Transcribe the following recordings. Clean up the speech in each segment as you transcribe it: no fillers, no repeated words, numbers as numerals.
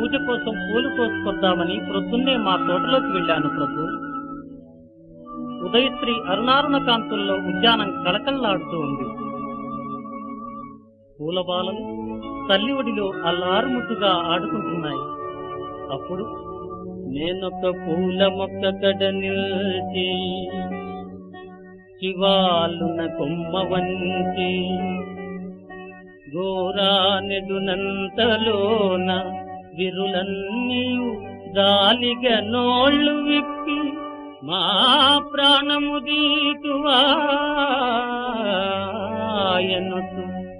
పూజ కోసం పూలు కోసుకొద్దామని ప్రొద్దున్నే మా తోటలోకి వెళ్ళాను ప్రభు. ఉదయశ్రీ అరుణారుణ కాంతుల్లో ఉద్యానం కళకళలాడుతూ ఉంది. పూలబాలలు తల్లిఒడిలో అల్లారుముద్దుగా ఆడుకుంటున్నాయి. అప్పుడు నేనొక పూల మొక్క కడ నిల్చి శివాలున కొమ్మ వంచి గోరానెడునంతలోన విరులన్నీ గాలిగా నోళ్ళు విప్పి మా ప్రాణము దీటువాయనసు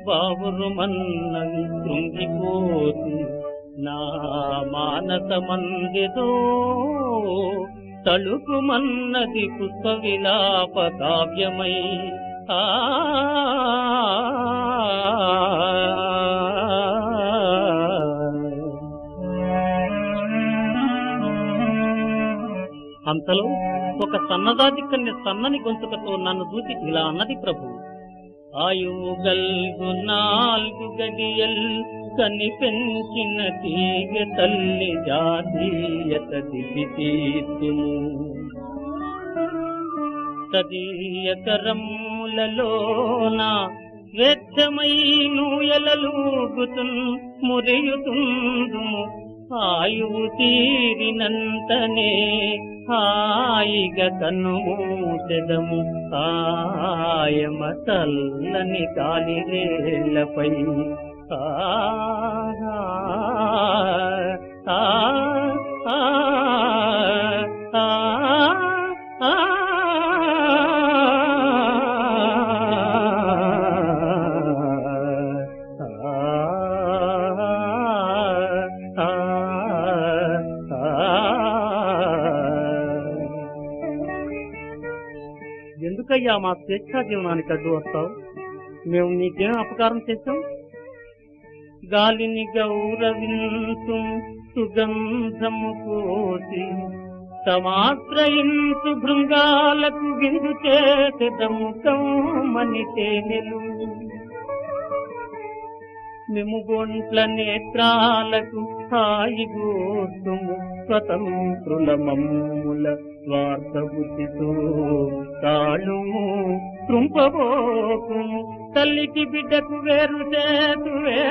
బావురుమన్నది కృంగిపోతు నా మానస మందిదో తళుకుమన్నది పుష్ప విలాప కావ్యమై. అంతలో ఒక సన్నదాది కన్య సన్నని గొంతుకతో నన్ను చూసి ఇలా అన్నది ప్రభు. ఆయువు గల్గు 4 గడియల్ కని పెంచిన తీగ తల్లి జాతీయత దివితీతుము తదీయ కరములలోన స్వేచ్ఛమై నూయలలూగుతున్ మురియుతుందుము ఆయువు తీరినంతనే హాయిగా కన్నుమూసెదము ఆయమ తల్లని కాలిరేళ్లపై. ఎందుకయ్యా మా స్వేచ్ఛా జీవనానికి అడ్డు వస్తావు? మేము నీకేం అపకారం చేశాం? గాలిని గౌరవించు సుగంధము కోసి సమాశ్రయించు భృంగాలకు విందు చేసెదము కమ్మని తేనెలు. మేము గొంట్ల నేత్రాలకు హాయిగోస్తుము స్వతంత్రుల మమ్ముల స్వార్థ బుద్ధితో తాళుము త్రుంపబోకుము తల్లికి బిడ్డకు వేరు చేతువే.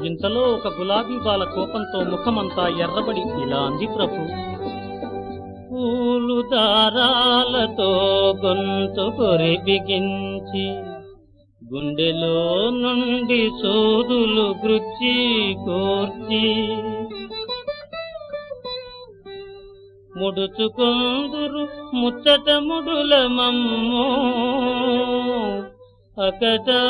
ఇంతలో ఒక గులాబీ బాల కోపంతో ముఖమంతా ఎర్రబడి ఇలా అంది ప్రభు. పూలు దారాలతో గొంతు కొరి బిగించి గుండెలో నుండి సోదులు గృచ్చి కోర్చి ముడుచుకొందురు ముచ్చట ముడుల మమ్మో అకటా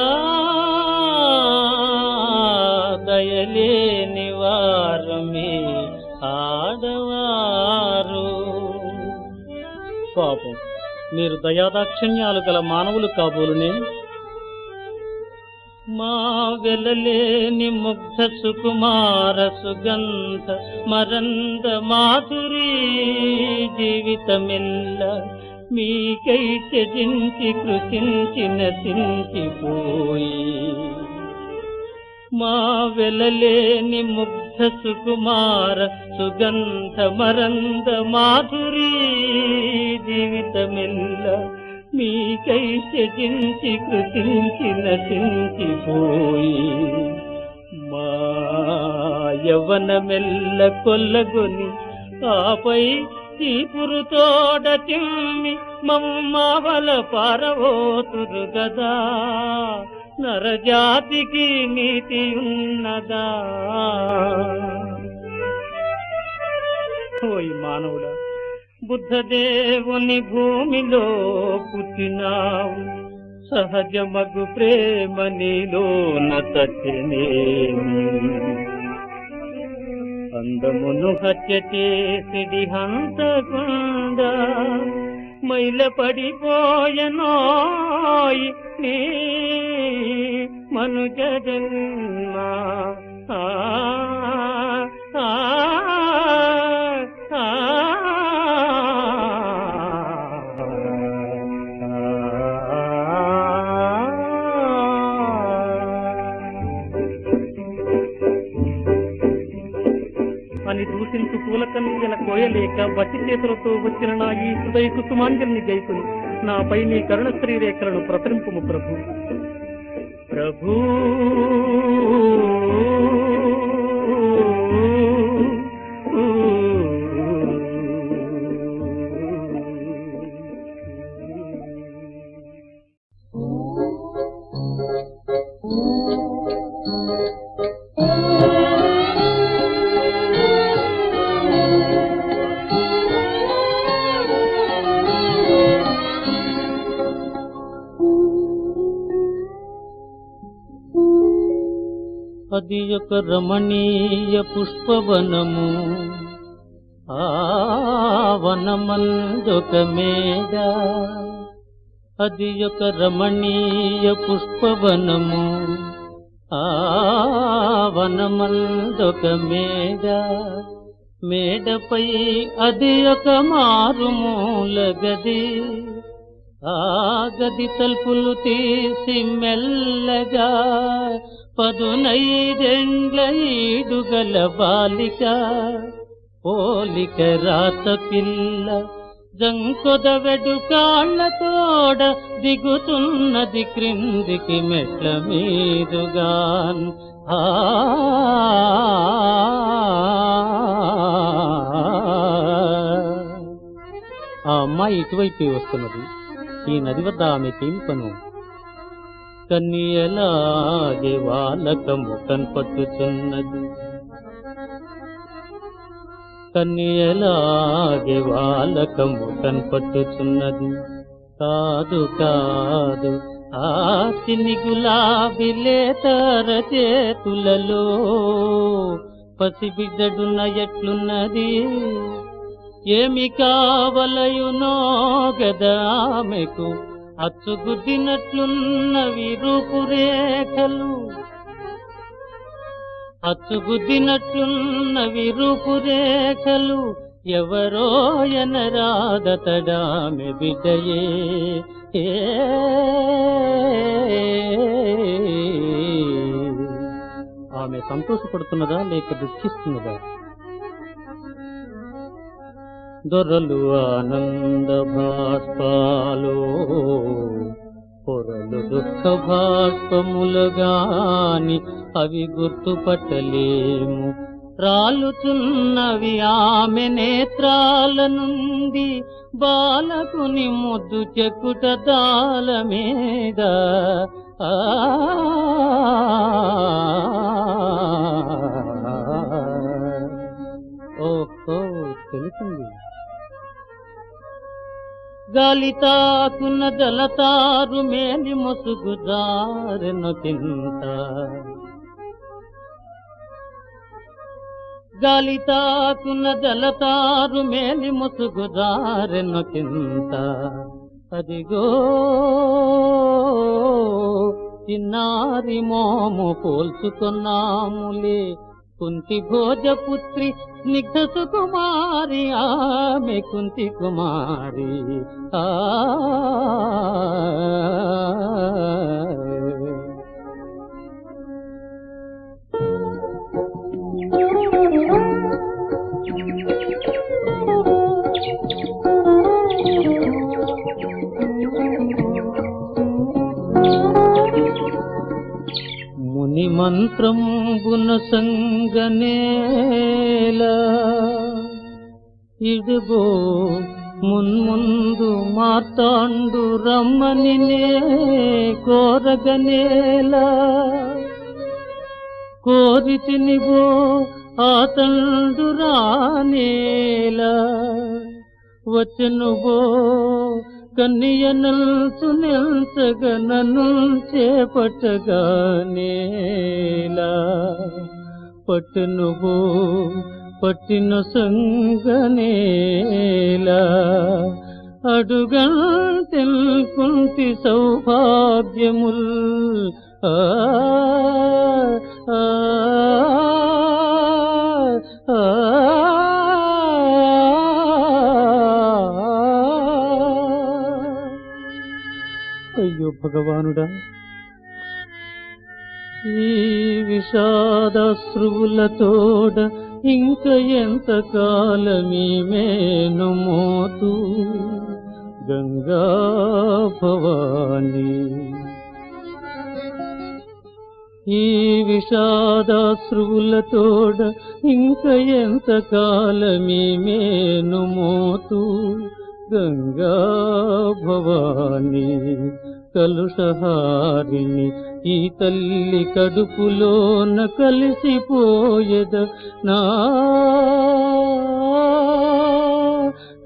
దయలేని వారమే ఆడవారు. పాపం, మీరు దయాదాక్షిణ్యాలు గల మానవులు కాబోలునే. మా వెలలేని ముగ్ధ సుకుమార సుగంధ మరంద మాధురీ జీవితమెల్ల మీకై త్యజించి కృషించి నశించిపోయి. మా వెలలేని ముగ్ధ సుకుమార సుగంధ మరంద మాధురీ జీవితమెల్ల మీకై త్యజించి కృషించి నశించిపోయి. మా యవ్వనమెల్ల కొల్లగొని ఆపై చీపురుతోడ చిమ్మి మమ్మవల పారవోతురు గదా. నరజాతికి నీతి ఉన్నదా? ఓయ్ మానవుడా, బుద్ధదేవుని భూమిలో పుట్టినావు, సహజమగు ప్రేమ నీలోన తచ్చినేమి. అందమును హత్య చేసిడి హంతకుండా మైల పడిపోయనోయ్ నీ మనుజ జన్మ. అని దూషించు పూలకన్నీల కోయలేక బట్టి చేతులతో వచ్చిన నా ఈ హృదయ కుసుమాంజలిని గైకుని నాపై నీ కరుణ శ్రీరేఖలను ప్రసరింపుము ప్రభు. ప్రభు అది ఒక రమణీయ పుష్పవనము, ఆ వనమందొక మేడ. అది ఒక రమణీయ పుష్పవనము, ఆ వనమందొక మేడ. మేడపై అది ఒక మారుమూల గది, ఆ గది తలుపులు తీసి మెల్లగా 15 ఈడుగల బాలిక పోలిక రాత పిల్ల జంకొద వెడుకాళ్లతోడ దిగుతున్నది క్రిందికి మెట్ల మీదుగాన్. ఆ అమ్మాయి ఇటువైపే వస్తున్నది. ఈ నది వద్ద ఆమెకేం పను? కన్యలాగే వాలకము కన్పట్టుచున్నది, కన్యలాగే వాలకము కన్పట్టుచున్నది. కాదు కాదు ఆ చిన్ని గులాబీ లేతర చేతులలో పసిబిడ్డడున్న ఎట్లున్నది. ఏమి కావలయునో గదా ఆమెకు, అచ్చుగుద్దినట్లున్నవి రూపురేఖలు, అచ్చుగుద్దినట్లున్నవి రూపురేఖలు. ఎవరో ఎనరాదతడామె బిడ్డయే. ఆమె సంతోషపడుతున్నదా లేక దుఃఖిస్తున్నదా? దొరలు ఆనంద భాష్పాలు, పొరలు దుఃఖ భాష్పములుగాని అవి గుర్తుపట్టలేము. రాలుచున్నవి ఆమె నేత్రాల నుండి బాలకుని ముద్దు చెక్కుట దాల మీద. ఓహో తెలిసింది. గాలి తాకున్న జలతారు మేలి ముసుగు జారెను కింద, గాలి తాకున్న జలతారు మేలి ముసుగు జారెను కింద. అదిగో చిన్నారి మోము పోల్చుకున్నాములే, కుంతి భోజపుత్రి స్నిగ్ధ సుకుమారి ఆమె కుంతి కుమారి. ముని మంత్రంబున సంగనేలా, ఇడుగో మున్ముందు మార్తాండు రమ్మని నే కోరగనేలా. కోరితినిగో ఆతండు రానేలా, వచ్చెనువో కన్నియనల్చు నెల్చగా నన్ను చేపట్టగా నేలా పట్టెనువో పట్టిన సంగనేలా అడుగంటెల్కుంటి సౌభాగ్యముల్ ఆ ఆ ఆ అయ్యో భగవానుడా, ఈ విషాదాశ్రువులతోడ ఇంక ఎంత కాలమీ మేను మోతూ గంగా భవాని. ఈ విషాదాశ్రువులతోడ ఇంక ఎంత కాలమీ మేను మోతూ గంగా భవాని. కలుషహారిణి ఈ తల్లి కడుపులోన కలిసిపోయెద నా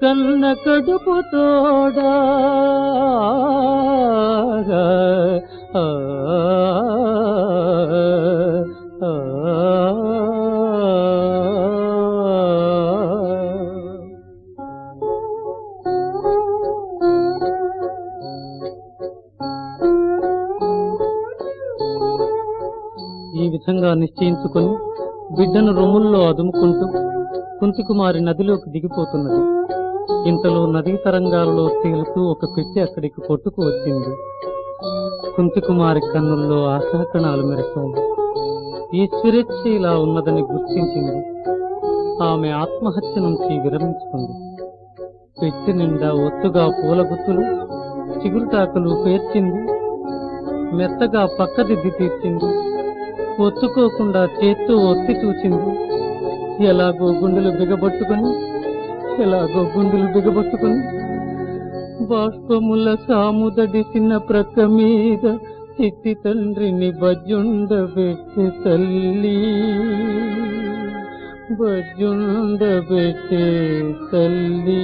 కన్న కడుపు తోడా. ఈ విధంగా నిశ్చయించుకుని బిడ్డను రొమ్ముల్లో అదుముకుంటూ కుంతికుమారి నదిలోకి దిగిపోతున్నది. ఇంతలో నదీ తరంగాలలో తేలుతూ ఒక పెట్టె అక్కడికి కొట్టుకు వచ్చింది. కుంతికుమారి కన్నుల్లో ఆశాకణాలు మెరిశాయి. ఈశ్వరేచ్ఛ ఇలా ఉన్నదని గుర్తించింది. ఆమె ఆత్మహత్య నుంచి విరమించుకుంది. పెట్టె నిండా ఒత్తుగా పూలగుత్తులు చిగురుటాకులు పేర్చింది. మెత్తగా పక్కదిద్ది తీర్చింది. ఒత్తుకోకుండా చేత్తో ఒత్తి చూచింది. ఎలాగో గుండెలు బిగబొట్టుకుని బాష్పముల సాముదడిసిన ప్రక్క మీద చిట్టి తండ్రిని బజ్జుండబెట్టే తల్లి, బజ్జుండబెట్టే తల్లి.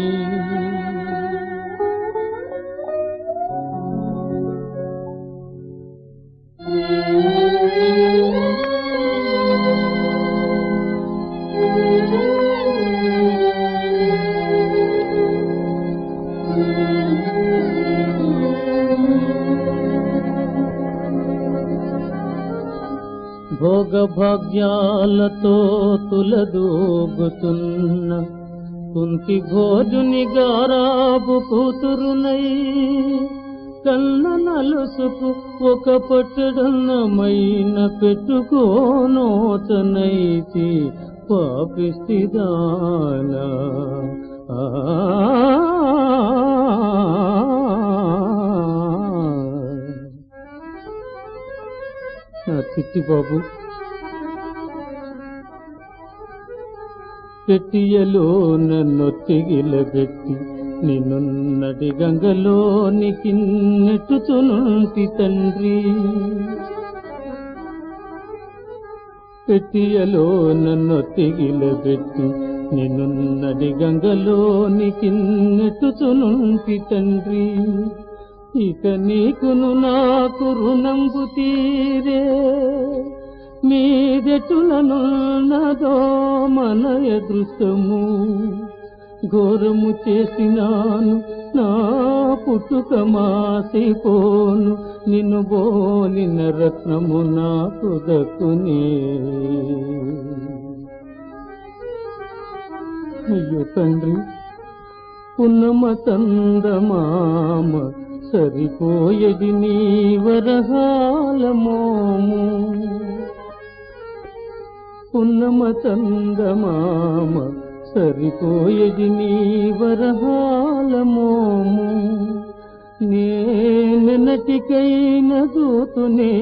భోగభాగ్యాలతో తులదూగుతున్న కుంతి భోజుని గారాబు కూతురునై కన్న నలుసుకు ఒక పట్టడన్నమైన పెట్టుకోనోచనైతి పాపిష్టిదానా. చిట్టి బాబు, పెట్టియలో నన్నొత్తిగిలబెట్టి నిన్నున్నటి గంగలోనికి నెట్టుచునుంటి తండ్రి. పెట్టియలో నన్నొత్తిగిలబెట్టి నిన్నున్నటి గంగలోనికి నెట్టుచునుంటి తండ్రి. ఇక నీకును నాకు రుణంబు తీరే మీదెటులనున్నదో మన అదృష్టము. ఘోరము చేసినాను నా పుట్టుక మాసిపోను, నిన్ను బోలిన రత్నము నాకు దక్కునే. అయ్యో తండ్రి, పున్నమ తందమామ సరిపోయేది నీ వరహాల మోము. పున్నమ చందమామ సరిపోయేది నీ వరహాల మోము. నేనటికైన దూతునే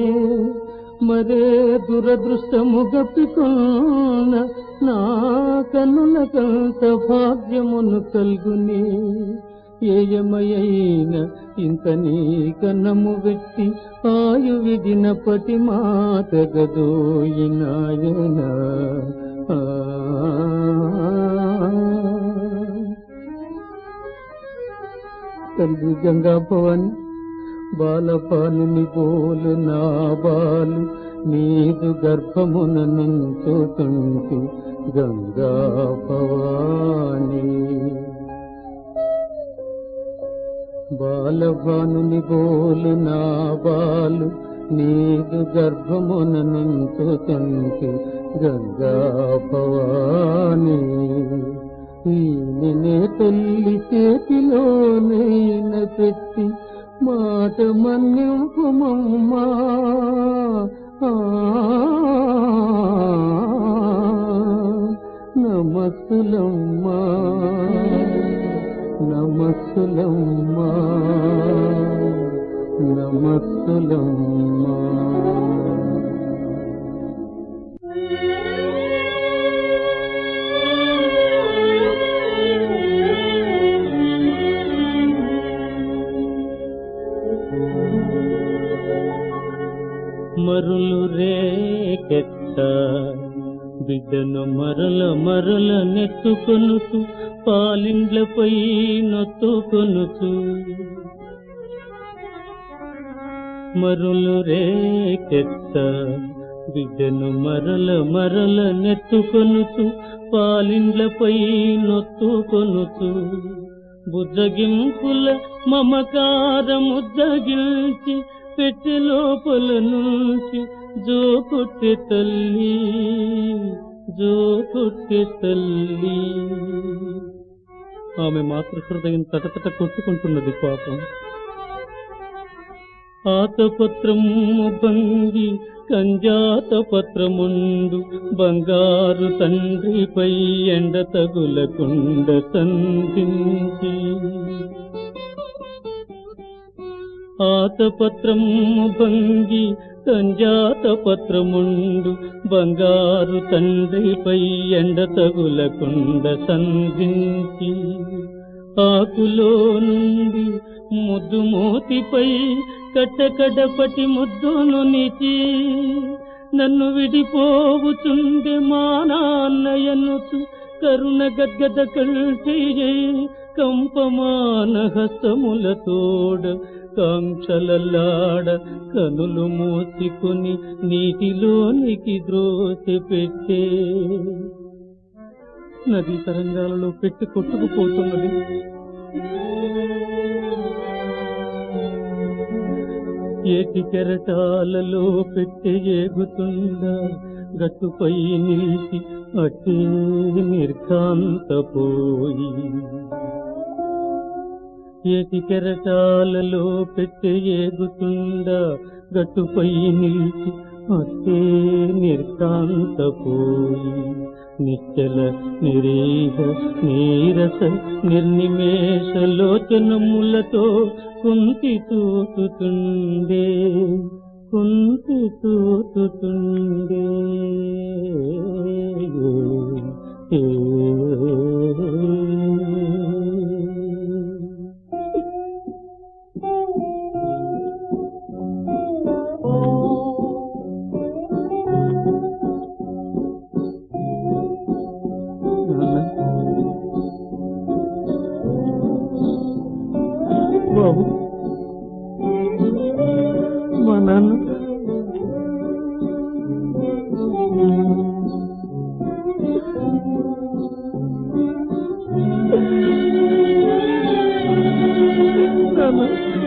మరే దురదృష్టము గప్పికొన్న నా కన్నులకంత భాగ్యమును కల్గునే. ఏయమయైన ఇంత నీ కన్నము వెట్టి ఆయు విధినపటి మాట గదోయినాయన. తల్లి గంగా భవాని బాలపాలుని పోలు నా బాలు నీదు గర్భమున నుంచుతుంటి గంగా భవాని బాలభానుని పోలు నా బాలు నీదు గర్భమున నుంచుతుంటి గంగా భవాని ఈమెనే తల్లి చేతిలోనైన పెట్టి మాట మన్నింపుమమ్మా నమస్సులమ్మా నమస్సులమ్మా నమస్సులమ్మా. మరులు రేకెత్త బిడ్డను మరల నెత్తుకొనుచు పాలిండ్లపై నొత్తుకొనుచు మరులు రేకెత్త బిడ్డను మరల నెత్తుకొనుచు పాలిండ్లపై నొత్తుకొనుచు బుజ్జగింపుల మమకార ముద్దగిల్చి పెట్టె లోపల నుంచి జో కొట్టె తల్లి. ఆమె మాతృహృదయం తటతట కొట్టుకుంటున్నది పాపం. ఆతపత్రము భంగి కంజాత పత్రముండు బంగారు తండ్రిపై ఎండ తగులకుండ సంధించి ఆతపత్రము భంగి కంజాత పత్రముండు బంగారు తండ్రిపై ఎండ తగులకుండ సంధించి ఆకులో నుండి ముద్దు మోతిపై కట్టకడపటి ముద్దును నిచి నన్ను విడిపోవుచుండే మా నాన్నయనుచు కరుణ గద్గద కంటి కంపమాన హస్తములతోడ కాంక్షలలాడ కనులు మూసుకొని నీటిలోనికి ద్రోసి పెట్టే నదీ తరంగాలలో పెట్టి కొట్టుకుపోతున్నది. ఏటి కెరటాలలో పెట్టి ఏగుతుందా గట్టుపై నిలిచి అటే నిర్ఘాంతపోయి ఏటి కెరటాలలో పెట్టి ఏగుతుందా గట్టుపై నిలిచి అటే నిర్ఘాంతపోయి నిశ్చల నిరీహ నీరస నిర్నిమేషలోచనములతో కుంతి తూతుండే బాబు మా నాన్న నాన్న